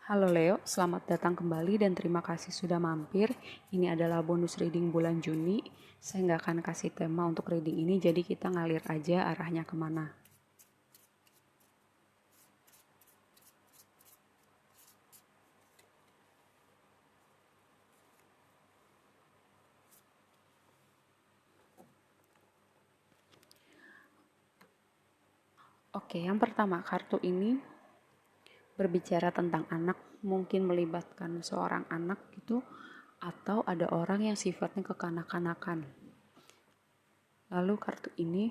Halo Leo, selamat datang kembali dan terima kasih sudah mampir. Ini adalah bonus reading bulan Juni. Saya nggak akan kasih tema untuk reading ini, jadi kita ngalir aja arahnya kemana. Oke, yang pertama, kartu ini berbicara tentang anak, mungkin melibatkan seorang anak gitu, atau ada orang yang sifatnya kekanak-kanakan. Lalu kartu ini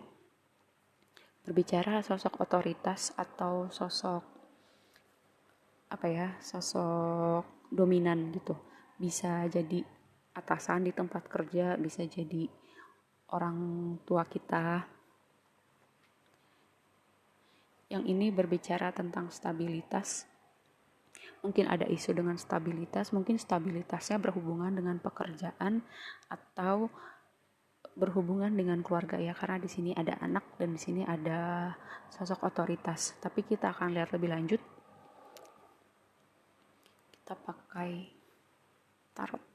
berbicara sosok otoritas atau sosok dominan gitu. Bisa jadi atasan di tempat kerja, bisa jadi orang tua kita. Yang ini berbicara tentang stabilitas. Mungkin ada isu dengan stabilitas, mungkin stabilitasnya berhubungan dengan pekerjaan atau berhubungan dengan keluarga ya, karena di sini ada anak dan di sini ada sosok otoritas. Tapi kita akan lihat lebih lanjut. Kita pakai tarot.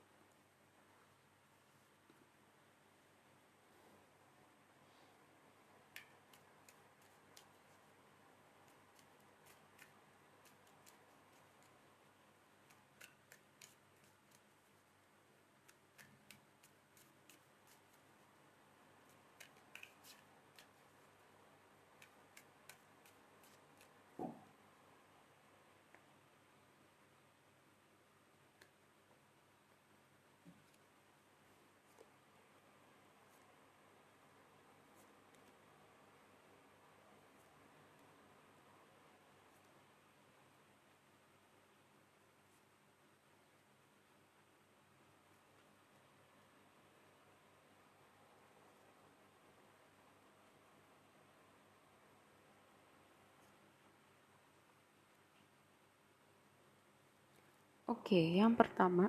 Oke, yang pertama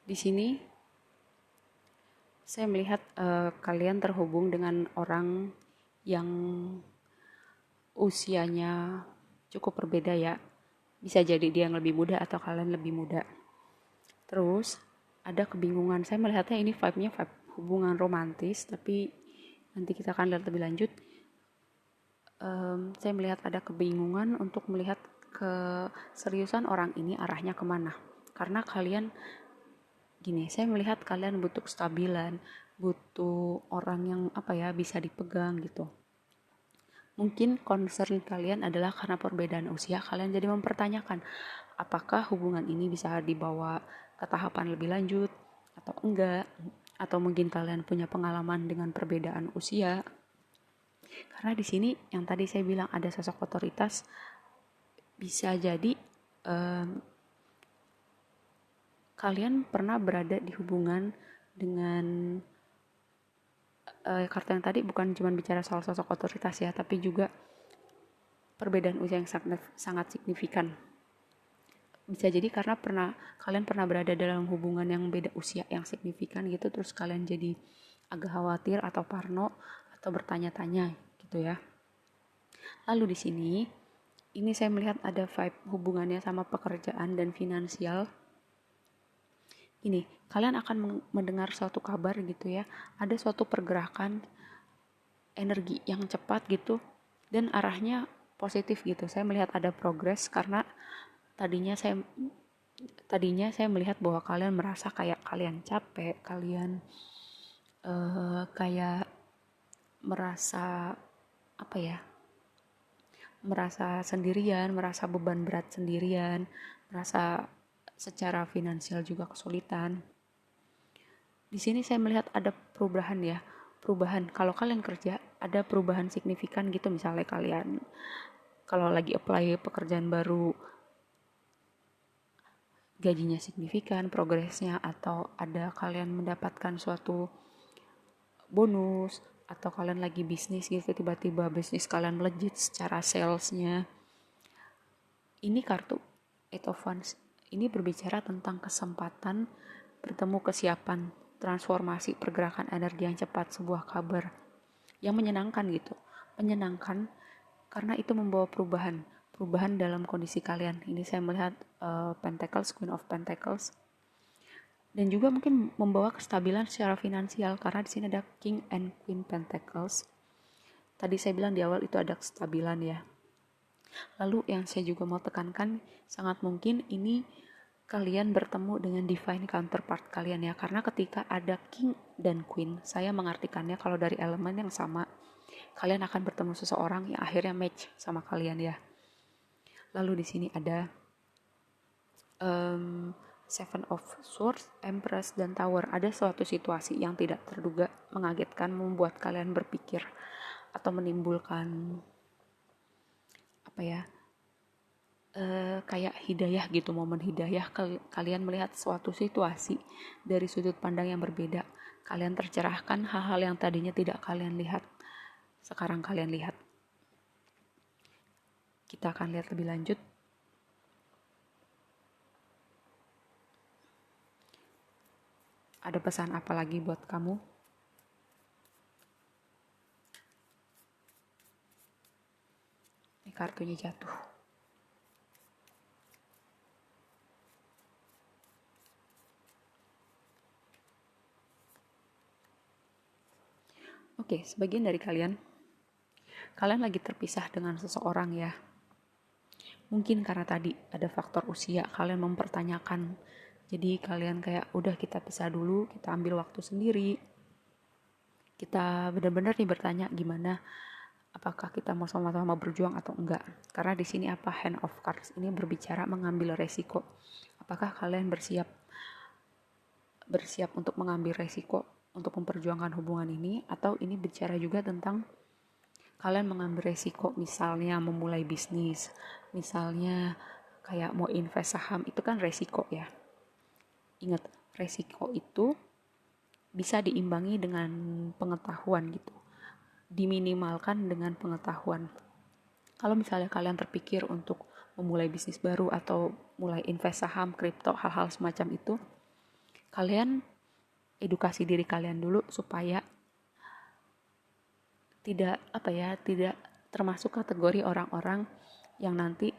di sini saya melihat kalian terhubung dengan orang yang usianya cukup berbeda ya. Bisa jadi dia yang lebih muda atau kalian lebih muda. Terus ada kebingungan. Saya melihatnya ini vibe-nya vibe hubungan romantis, tapi nanti kita akan lihat lebih lanjut. Saya melihat ada kebingungan untuk melihat keseriusan orang ini arahnya kemana. Karena kalian gini, saya melihat kalian butuh kestabilan, butuh orang yang bisa dipegang gitu. Mungkin concern kalian adalah karena perbedaan usia, kalian jadi mempertanyakan apakah hubungan ini bisa dibawa ke tahapan lebih lanjut atau enggak, atau mungkin kalian punya pengalaman dengan perbedaan usia. Karena di sini yang tadi saya bilang ada sosok otoritas, bisa jadi kalian pernah berada di hubungan dengan kartu yang tadi bukan cuma bicara soal sosok otoritas ya, tapi juga perbedaan usia yang sangat signifikan. Bisa jadi karena kalian pernah berada dalam hubungan yang beda usia yang signifikan gitu, terus kalian jadi agak khawatir atau parno atau bertanya-tanya gitu ya. Lalu di sini ini saya melihat ada vibe hubungannya sama pekerjaan dan finansial. Ini kalian akan mendengar suatu kabar gitu ya, ada suatu pergerakan energi yang cepat gitu dan arahnya positif gitu. Saya melihat ada progres karena tadinya saya melihat bahwa kalian merasa kayak kalian capek, kalian kayak merasa merasa sendirian, merasa beban berat sendirian, merasa secara finansial juga kesulitan. Di sini saya melihat ada perubahan ya, perubahan. Kalau kalian kerja ada perubahan signifikan gitu, misalnya kalian kalau lagi apply pekerjaan baru gajinya signifikan, progresnya, atau ada kalian mendapatkan suatu bonus, atau kalian lagi bisnis gitu, tiba-tiba bisnis kalian melejit secara salesnya. Ini kartu Eight of Wands. Ini berbicara tentang kesempatan, bertemu kesiapan, transformasi, pergerakan energi yang cepat, sebuah kabar yang menyenangkan gitu. Menyenangkan karena itu membawa perubahan. perubahan dalam kondisi kalian. Ini saya melihat Pentacles, Queen of Pentacles, dan juga mungkin membawa kestabilan secara finansial karena di sini ada King and Queen Pentacles. Tadi saya bilang di awal itu ada kestabilan ya. Lalu yang saya juga mau tekankan, sangat mungkin ini kalian bertemu dengan divine counterpart kalian ya, karena ketika ada King dan Queen, saya mengartikannya kalau dari elemen yang sama, kalian akan bertemu seseorang yang akhirnya match sama kalian ya. Lalu di sini ada Seven of Swords, Empress, dan Tower. Ada suatu situasi yang tidak terduga, mengagetkan, membuat kalian berpikir atau menimbulkan kayak hidayah gitu, momen hidayah. Kalian melihat suatu situasi dari sudut pandang yang berbeda. Kalian tercerahkan, hal-hal yang tadinya tidak kalian lihat, sekarang kalian lihat. Kita akan lihat lebih lanjut. Ada pesan apa lagi buat kamu? Ini kartunya jatuh. Oke, sebagian dari kalian lagi terpisah dengan seseorang ya. Mungkin karena tadi ada faktor usia, kalian mempertanyakan. Jadi kalian kayak udah kita pisah dulu, kita ambil waktu sendiri. Kita benar-benar nih bertanya gimana, apakah kita mau sama-sama berjuang atau enggak. Karena di sini apa, Hand of Cards ini berbicara mengambil resiko. Apakah kalian bersiap untuk mengambil resiko untuk memperjuangkan hubungan ini, atau ini bicara juga tentang kalian mengambil resiko, misalnya memulai bisnis, misalnya kayak mau invest saham, itu kan resiko ya. Ingat, resiko itu bisa diimbangi dengan pengetahuan gitu, diminimalkan dengan pengetahuan. Kalau misalnya kalian terpikir untuk memulai bisnis baru atau mulai invest saham, kripto, hal-hal semacam itu, kalian edukasi diri kalian dulu supaya tidak termasuk kategori orang-orang yang nanti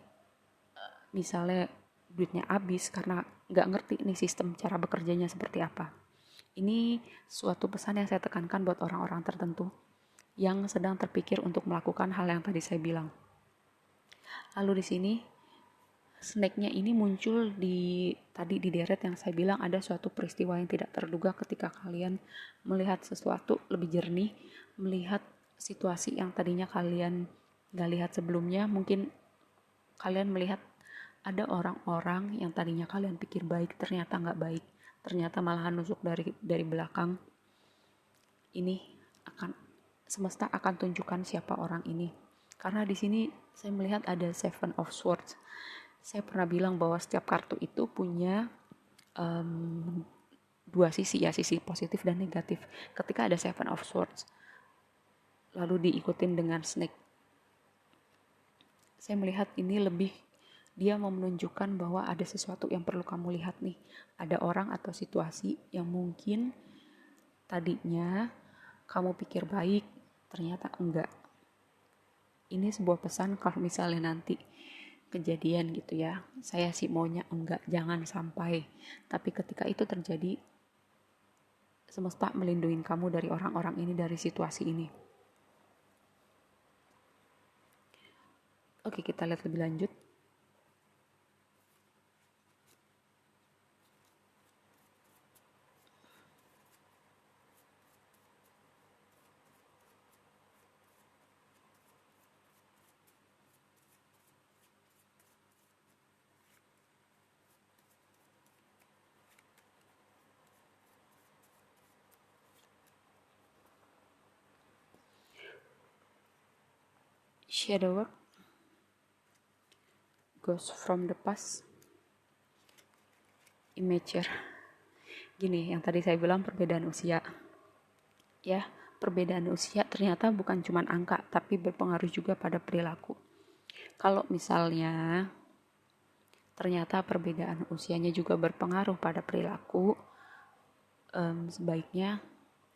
misalnya duitnya habis karena nggak ngerti nih sistem cara bekerjanya seperti apa. Ini suatu pesan yang saya tekankan buat orang-orang tertentu yang sedang terpikir untuk melakukan hal yang tadi saya bilang. Lalu di sini snake-nya ini muncul tadi di deret yang saya bilang, ada suatu peristiwa yang tidak terduga ketika kalian melihat sesuatu lebih jernih, melihat situasi yang tadinya kalian gak lihat sebelumnya. Mungkin kalian melihat ada orang-orang yang tadinya kalian pikir baik, ternyata gak baik, ternyata malahan nusuk dari belakang. Ini semesta akan tunjukkan siapa orang ini. Karena di sini saya melihat ada Seven of Swords. Saya pernah bilang bahwa setiap kartu itu punya dua sisi ya, sisi positif dan negatif. Ketika ada Seven of Swords lalu diikutin dengan snake, saya melihat ini lebih, dia mau menunjukkan bahwa ada sesuatu yang perlu kamu lihat nih. Ada orang atau situasi yang mungkin tadinya kamu pikir baik, ternyata enggak. Ini sebuah pesan kalau misalnya nanti kejadian gitu ya, saya sih maunya enggak, jangan sampai. Tapi ketika itu terjadi, semesta melindungi kamu dari orang-orang ini, dari situasi ini. Oke, kita lihat lebih lanjut. Shadow work, ghost from the past, imager. Gini, yang tadi saya bilang perbedaan usia. Ya, perbedaan usia ternyata bukan cuma angka, tapi berpengaruh juga pada perilaku. Kalau misalnya ternyata perbedaan usianya juga berpengaruh pada perilaku,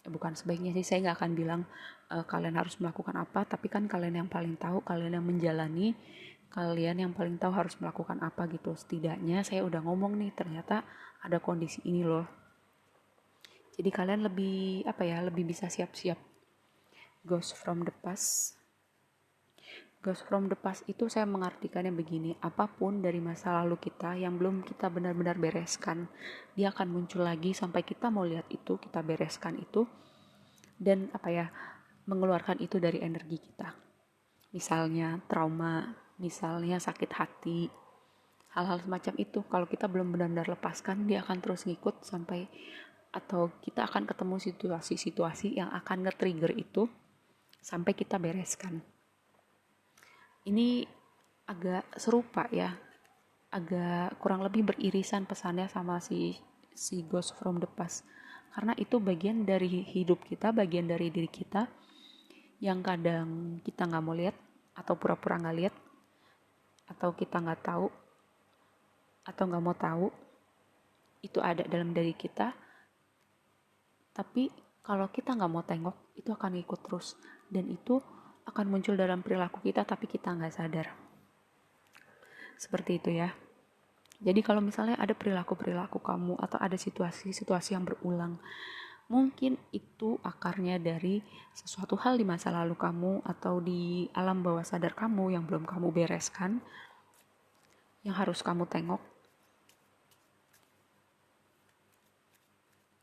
bukan sebaiknya sih, saya nggak akan bilang kalian harus melakukan apa, tapi kan kalian yang paling tahu, kalian yang menjalani, kalian yang paling tahu harus melakukan apa gitu. Setidaknya saya udah ngomong nih, ternyata ada kondisi ini loh. Jadi kalian lebih bisa siap-siap. Ghost from the past. Ghost from the past itu saya mengartikannya begini, apapun dari masa lalu kita yang belum kita benar-benar bereskan, dia akan muncul lagi sampai kita mau lihat itu, kita bereskan itu, dan mengeluarkan itu dari energi kita. Misalnya trauma, misalnya sakit hati, hal-hal semacam itu. Kalau kita belum benar-benar lepaskan, dia akan terus ngikut sampai, atau kita akan ketemu situasi-situasi yang akan nge-trigger itu sampai kita bereskan. Ini agak serupa ya, agak kurang lebih beririsan pesannya sama si Ghost from the Past, karena itu bagian dari hidup kita, bagian dari diri kita yang kadang kita nggak mau lihat atau pura-pura nggak lihat, atau kita nggak tahu atau nggak mau tahu itu ada dalam diri kita. Tapi kalau kita nggak mau tengok, itu akan ikut terus, dan itu akan muncul dalam perilaku kita tapi kita nggak sadar. Seperti itu ya. Jadi kalau misalnya ada perilaku-perilaku kamu atau ada situasi-situasi yang berulang, mungkin itu akarnya dari sesuatu hal di masa lalu kamu atau di alam bawah sadar kamu yang belum kamu bereskan, yang harus kamu tengok.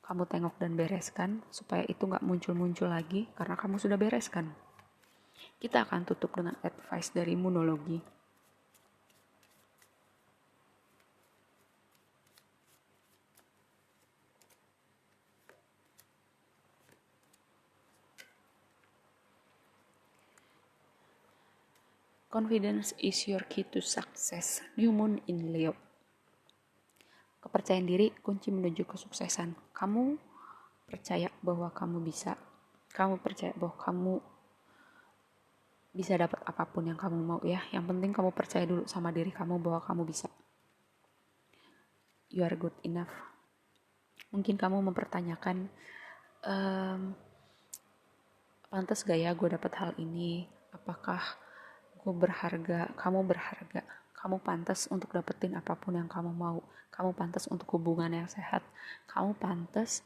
Kamu tengok dan bereskan supaya itu nggak muncul-muncul lagi karena kamu sudah bereskan. Kita akan tutup dengan advice dari Moonology. Confidence is your key to success. New Moon in Leo. Kepercayaan diri kunci menuju kesuksesan. Kamu percaya bahwa kamu bisa. Kamu percaya bahwa kamu bisa dapat apapun yang kamu mau ya. Yang penting kamu percaya dulu sama diri kamu bahwa kamu bisa. You are good enough. Mungkin kamu mempertanyakan, pantas gak ya gue dapat hal ini? Apakah gue berharga? Kamu berharga. Kamu pantas untuk dapetin apapun yang kamu mau. Kamu pantas untuk hubungan yang sehat. Kamu pantas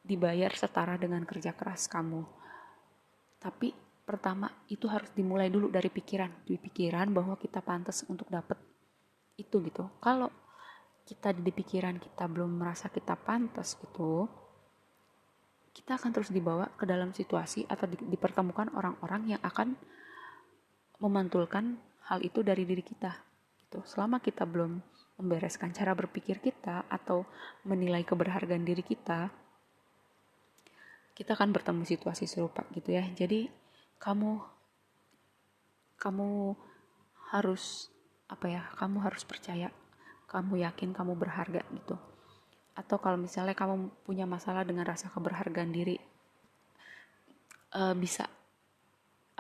dibayar setara dengan kerja keras kamu. Tapi pertama itu harus dimulai dulu dari pikiran. Di pikiran bahwa kita pantas untuk dapet itu gitu. Kalau kita di pikiran kita belum merasa kita pantas gitu, kita akan terus dibawa ke dalam situasi atau dipertemukan orang-orang yang akan memantulkan hal itu dari diri kita gitu. Selama kita belum membereskan cara berpikir kita atau menilai keberhargaan diri kita akan bertemu situasi serupa gitu ya. Jadi kamu harus kamu harus percaya, kamu yakin kamu berharga gitu. Atau kalau misalnya kamu punya masalah dengan rasa keberhargaan diri, bisa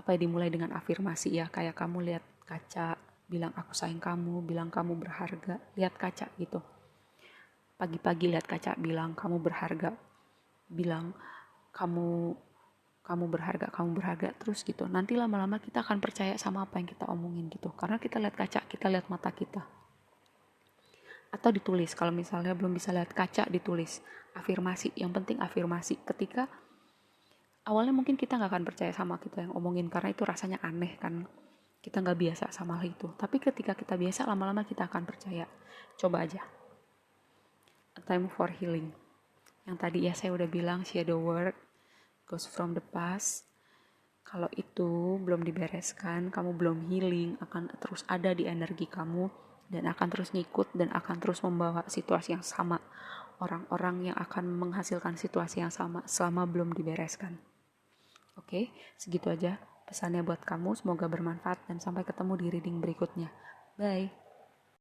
dimulai dengan afirmasi ya, kayak kamu lihat kaca, bilang aku sayang kamu, bilang kamu berharga, lihat kaca gitu. Pagi-pagi lihat kaca, bilang kamu berharga, bilang kamu berharga terus gitu. Nanti lama-lama kita akan percaya sama apa yang kita omongin gitu, karena kita lihat kaca, kita lihat mata kita. Atau ditulis, kalau misalnya belum bisa lihat kaca, ditulis afirmasi. Yang penting afirmasi. Ketika awalnya mungkin kita nggak akan percaya sama kita yang omongin karena itu rasanya aneh kan, kita nggak biasa sama hal itu. Tapi ketika kita biasa, lama-lama kita akan percaya. Coba aja. A time for healing. Yang tadi ya saya udah bilang, shadow work, ghost from the past. Kalau itu belum dibereskan, kamu belum healing, akan terus ada di energi kamu dan akan terus ngikut dan akan terus membawa situasi yang sama, orang-orang yang akan menghasilkan situasi yang sama selama belum dibereskan. Oke, segitu aja pesannya buat kamu, semoga bermanfaat dan sampai ketemu di reading berikutnya. Bye.